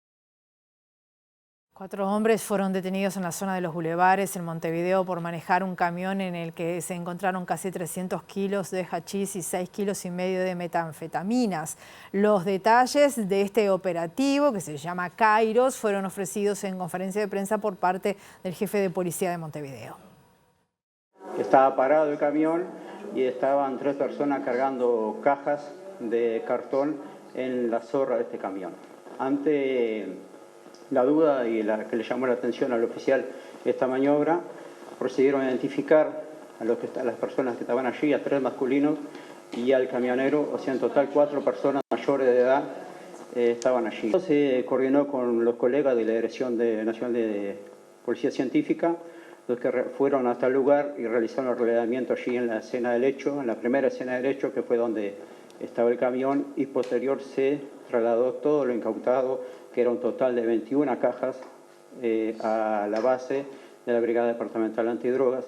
4 hombres fueron detenidos en la zona de los bulevares en Montevideo por manejar un camión en el que se encontraron casi 300 kilos de hachís y 6,5 kilos de metanfetaminas. Los detalles de este operativo, que se llama Kairos, fueron ofrecidos en conferencia de prensa por parte del jefe de policía de Montevideo. Estaba parado el camión y estaban 3 personas cargando cajas de cartón en la zorra de este camión. Ante la duda y la que le llamó la atención al oficial esta maniobra, procedieron a identificar a las personas que estaban allí, a 3 masculinos y al camionero, o sea, en total 4 personas mayores de edad estaban allí. Se coordinó con los colegas de la Dirección Nacional de Policía Científica, los que fueron hasta el lugar y realizaron el relevamiento allí en la escena del hecho, en la primera escena del hecho, que fue donde estaba el camión, y posterior se trasladó todo lo incautado, que era un total de 21 cajas, a la base de la Brigada Departamental Antidrogas,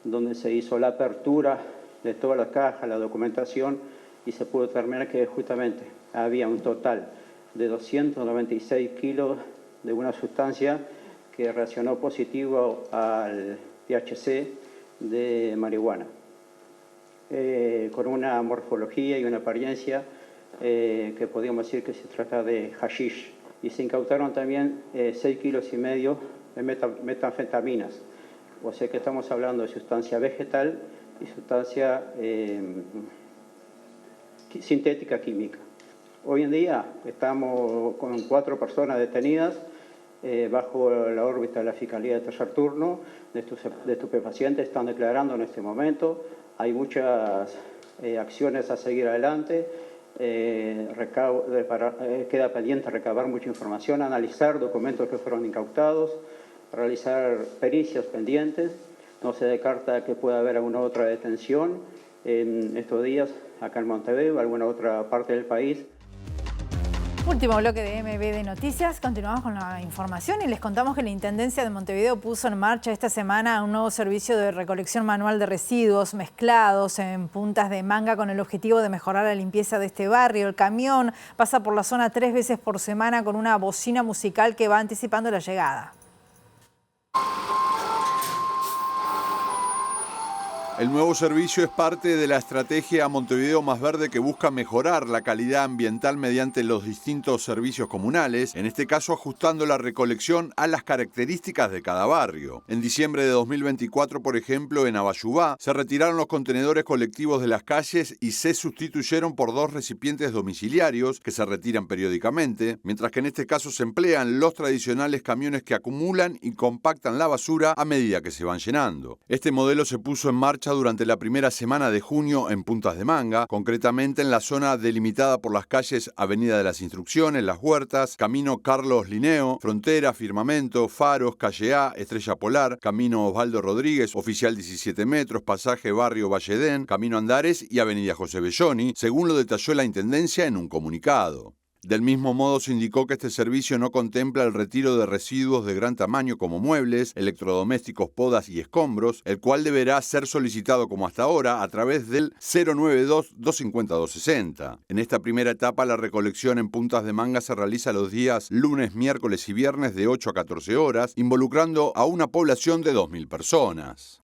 donde se hizo la apertura de todas las cajas, la documentación, y se pudo determinar que justamente había un total de 296 kilos de una sustancia que reaccionó positivo al THC de marihuana, con una morfología y una apariencia que podríamos decir que se trata de hashish. Y se incautaron también 6,5 kilos de metanfetaminas. O sea que estamos hablando de sustancia vegetal y sustancia sintética química. Hoy en día estamos con 4 personas detenidas bajo la órbita de la Fiscalía de Tercer Turno de estupefacientes. Están declarando en este momento. Hay muchas acciones a seguir adelante. Queda pendiente recabar mucha información, analizar documentos que fueron incautados, realizar pericias pendientes. No se descarta que pueda haber alguna otra detención en estos días acá en Montevideo, alguna otra parte del país. Último bloque de MB Noticias. Continuamos con la información y les contamos que la Intendencia de Montevideo puso en marcha esta semana un nuevo servicio de recolección manual de residuos mezclados en Puntas de Manga con el objetivo de mejorar la limpieza de este barrio. El camión pasa por la zona 3 veces por semana con una bocina musical que va anticipando la llegada. El nuevo servicio es parte de la estrategia Montevideo Más Verde, que busca mejorar la calidad ambiental mediante los distintos servicios comunales, en este caso ajustando la recolección a las características de cada barrio. En diciembre de 2024, por ejemplo, en Abayubá, se retiraron los contenedores colectivos de las calles y se sustituyeron por 2 recipientes domiciliarios que se retiran periódicamente, mientras que en este caso se emplean los tradicionales camiones que acumulan y compactan la basura a medida que se van llenando. Este modelo se puso en marcha durante la primera semana de junio en Puntas de Manga, concretamente en la zona delimitada por las calles Avenida de las Instrucciones, Las Huertas, Camino Carlos Linneo, Frontera, Firmamento, Faros, Calle A, Estrella Polar, Camino Osvaldo Rodríguez, Oficial 17 Metros, Pasaje Barrio Valledén, Camino Andares y Avenida José Belloni, según lo detalló la Intendencia en un comunicado. Del mismo modo, se indicó que este servicio no contempla el retiro de residuos de gran tamaño como muebles, electrodomésticos, podas y escombros, el cual deberá ser solicitado como hasta ahora a través del 092-250-260. En esta primera etapa, la recolección en Puntas de Manga se realiza los días lunes, miércoles y viernes de 8 a 14 horas, involucrando a una población de 2.000 personas.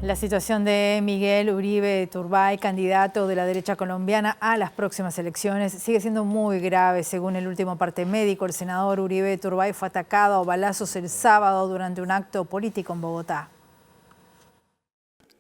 La situación de Miguel Uribe Turbay, candidato de la derecha colombiana a las próximas elecciones, sigue siendo muy grave. Según el último parte médico, el senador Uribe Turbay fue atacado a balazos el sábado durante un acto político en Bogotá.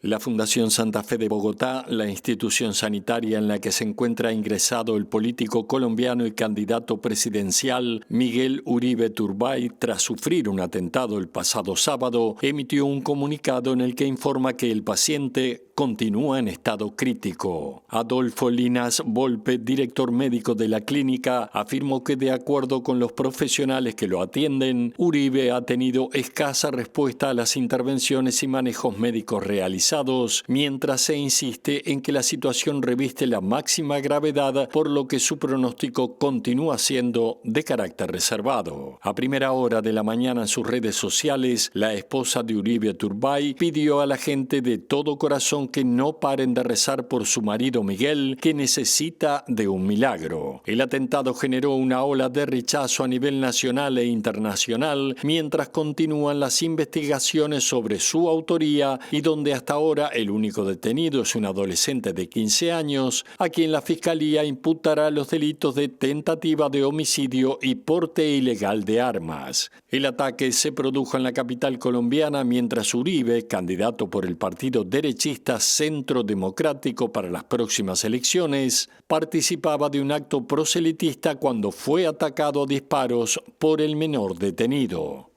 La Fundación Santa Fe de Bogotá, la institución sanitaria en la que se encuentra ingresado el político colombiano y candidato presidencial Miguel Uribe Turbay, tras sufrir un atentado el pasado sábado, emitió un comunicado en el que informa que el paciente continúa en estado crítico. Adolfo Linas Volpe, director médico de la clínica, afirmó que de acuerdo con los profesionales que lo atienden, Uribe ha tenido escasa respuesta a las intervenciones y manejos médicos realizados, mientras se insiste en que la situación reviste la máxima gravedad, por lo que su pronóstico continúa siendo de carácter reservado. A primera hora de la mañana en sus redes sociales, la esposa de Uribe Turbay pidió a la gente de todo corazón que no paren de rezar por su marido Miguel, que necesita de un milagro. El atentado generó una ola de rechazo a nivel nacional e internacional, mientras continúan las investigaciones sobre su autoría y donde hasta ahora el único detenido es un adolescente de 15 años, a quien la Fiscalía imputará los delitos de tentativa de homicidio y porte ilegal de armas. El ataque se produjo en la capital colombiana mientras Uribe, candidato por el partido derechista Centro Democrático para las próximas elecciones, participaba de un acto proselitista cuando fue atacado a disparos por el menor detenido.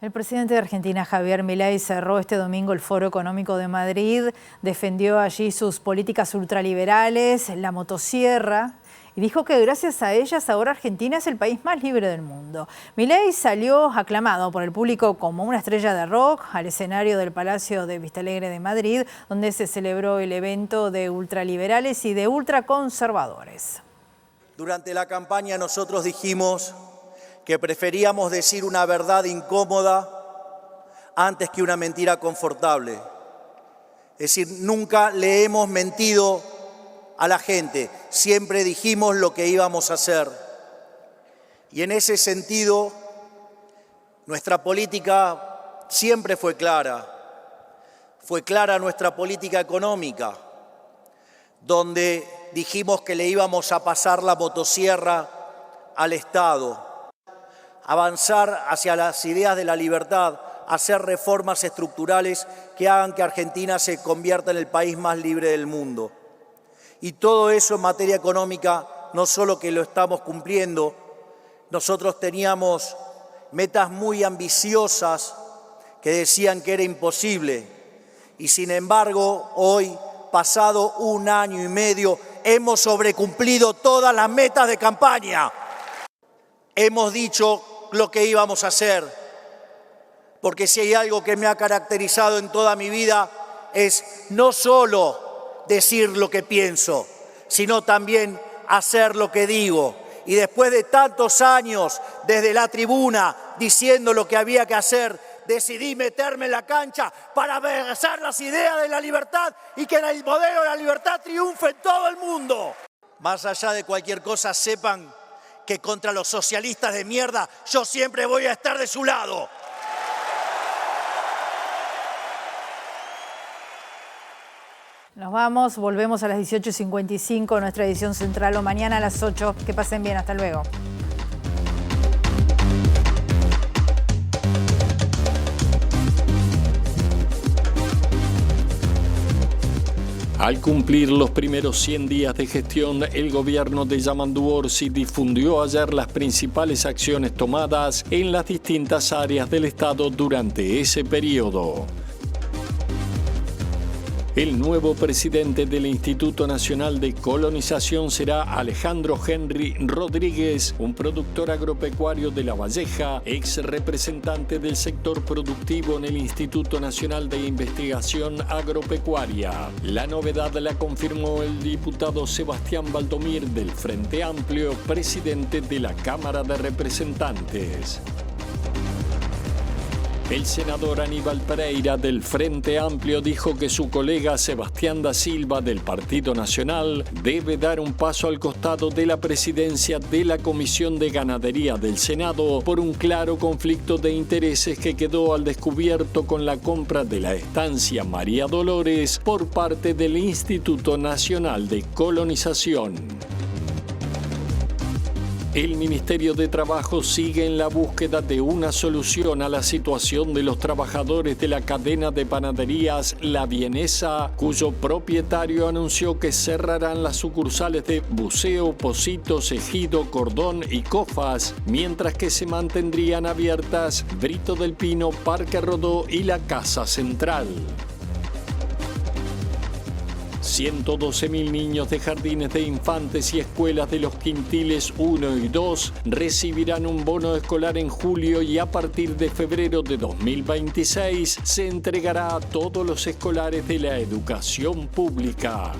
El presidente de Argentina, Javier Milei, cerró este domingo el Foro Económico de Madrid, defendió allí sus políticas ultraliberales, la motosierra, y dijo que gracias a ellas ahora Argentina es el país más libre del mundo. Milei salió aclamado por el público como una estrella de rock al escenario del Palacio de Vistalegre de Madrid, donde se celebró el evento de ultraliberales y de ultraconservadores. Durante la campaña nosotros dijimos que preferíamos decir una verdad incómoda antes que una mentira confortable. Es decir, nunca le hemos mentido a la gente, siempre dijimos lo que íbamos a hacer. Y en ese sentido, nuestra política siempre fue clara. Fue clara nuestra política económica, donde dijimos que le íbamos a pasar la motosierra al Estado, avanzar hacia las ideas de la libertad, hacer reformas estructurales que hagan que Argentina se convierta en el país más libre del mundo. Y todo eso en materia económica, no solo que lo estamos cumpliendo, nosotros teníamos metas muy ambiciosas que decían que era imposible. Y sin embargo, hoy, pasado 1 año y medio, hemos sobrecumplido todas las metas de campaña. Hemos dicho lo que íbamos a hacer, porque si hay algo que me ha caracterizado en toda mi vida es no solo decir lo que pienso, sino también hacer lo que digo. Y después de tantos años desde la tribuna diciendo lo que había que hacer, decidí meterme en la cancha para abrazar las ideas de la libertad y que el modelo de la libertad triunfe en todo el mundo. Más allá de cualquier cosa, sepan que contra los socialistas de mierda yo siempre voy a estar de su lado. Nos vamos, volvemos a las 18:55, nuestra edición central, o mañana a las 8. Que pasen bien, hasta luego. Al cumplir los primeros 100 días de gestión, el gobierno de Yamandu Orsi difundió ayer las principales acciones tomadas en las distintas áreas del Estado durante ese periodo. El nuevo presidente del Instituto Nacional de Colonización será Alejandro Henry Rodríguez, un productor agropecuario de La Valleja, ex representante del sector productivo en el Instituto Nacional de Investigación Agropecuaria. La novedad la confirmó el diputado Sebastián Valdomir del Frente Amplio, presidente de la Cámara de Representantes. El senador Aníbal Pereira del Frente Amplio dijo que su colega Sebastián da Silva del Partido Nacional debe dar un paso al costado de la presidencia de la Comisión de Ganadería del Senado por un claro conflicto de intereses que quedó al descubierto con la compra de la estancia María Dolores por parte del Instituto Nacional de Colonización. El Ministerio de Trabajo sigue en la búsqueda de una solución a la situación de los trabajadores de la cadena de panaderías La Vienesa, cuyo propietario anunció que cerrarán las sucursales de Buceo, Pocitos, Ejido, Cordón y Cofas, mientras que se mantendrían abiertas Brito del Pino, Parque Rodó y la Casa Central. 112.000 niños de jardines de infantes y escuelas de los quintiles 1 y 2 recibirán un bono escolar en julio y a partir de febrero de 2026 se entregará a todos los escolares de la educación pública.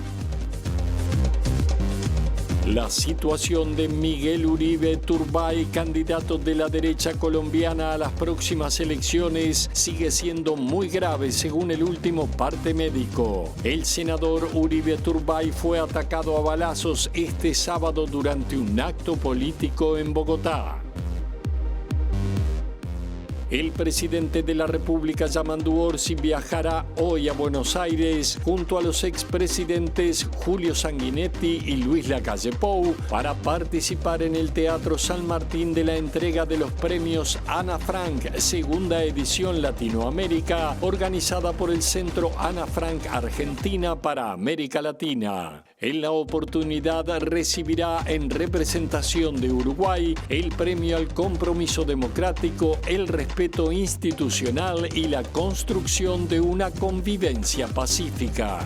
La situación de Miguel Uribe Turbay, candidato de la derecha colombiana a las próximas elecciones, sigue siendo muy grave según el último parte médico. El senador Uribe Turbay fue atacado a balazos este sábado durante un acto político en Bogotá. El presidente de la República, Yamandu Orsi, viajará hoy a Buenos Aires junto a los expresidentes Julio Sanguinetti y Luis Lacalle Pou para participar en el Teatro San Martín de la entrega de los premios Ana Frank, segunda edición Latinoamérica, organizada por el Centro Ana Frank Argentina para América Latina. En la oportunidad recibirá en representación de Uruguay el premio al compromiso democrático, el respeto institucional y la construcción de una convivencia pacífica.